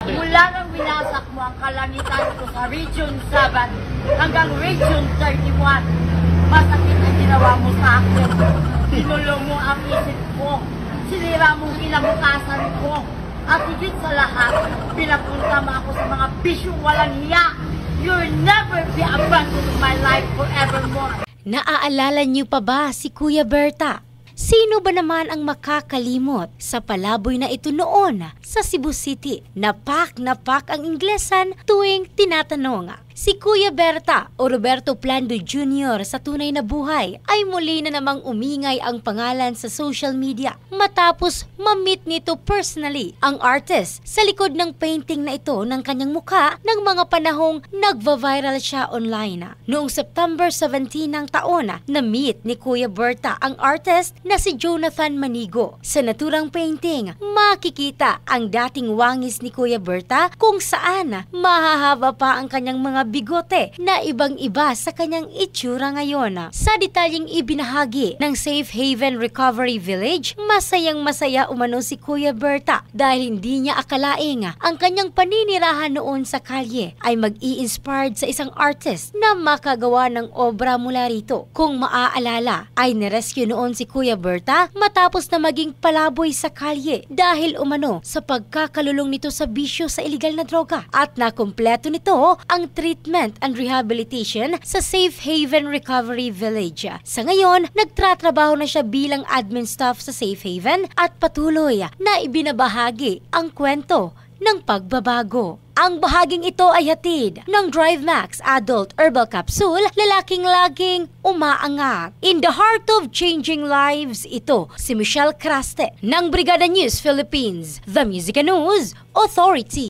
Mula nang winasak mo ang kalangitan ko sa Region 7 hanggang Region 31, masakit ang ginawa mo sa akin. Sinulong mo ang isip ko, sinira mong kinabukasan ko, at higit sa lahat, pinapunta mo ako sa mga bisyong walang hiya. You'll never be abandoned in my life forevermore. Naaalala niyo pa ba si Kuya Berta? Sino ba naman ang makakalimot sa palaboy na ito noon sa Cebu City? Napak ang Inglesan tuwing tinatanong. Si Kuya Berta o Roberto Plando Jr. sa tunay na buhay ay muli na namang umingay ang pangalan sa social media matapos ma-meet nito personally ang artist sa likod ng painting na ito ng kanyang mukha ng mga panahong nagva-viral siya online. Noong September 17 ng taon, na-meet ni Kuya Berta ang artist na si Jonathan Manigo. Sa naturang painting, makikita ang dating wangis ni Kuya Berta kung saan mahahaba pa ang kanyang mga bigote na ibang-iba sa kanyang itsura ngayon. Sa detalyeng ibinahagi ng Safe Haven Recovery Village, masayang-masaya umano si Kuya Berta dahil hindi niya akalaing ang kanyang paninirahan noon sa kalye ay mag-i-inspired sa isang artist na makagawa ng obra mula rito. Kung maaalala, ay nirescue noon si Kuya Berta matapos na maging palaboy sa kalye dahil umano sa pagkakalulong nito sa bisyo sa illegal na droga at nakumpleto nito ang treatment and rehabilitation sa Safe Haven Recovery Village. Sa ngayon, nagtratrabaho na siya bilang admin staff sa Safe Haven at patuloy na ibinabahagi ang kwento ng pagbabago. Ang bahaging ito ay hatid ng Drive Max Adult Herbal Capsule, lalaking laging umaangat. In the heart of changing lives, ito si Michelle Craste ng Brigada News Philippines, The Music News Authority.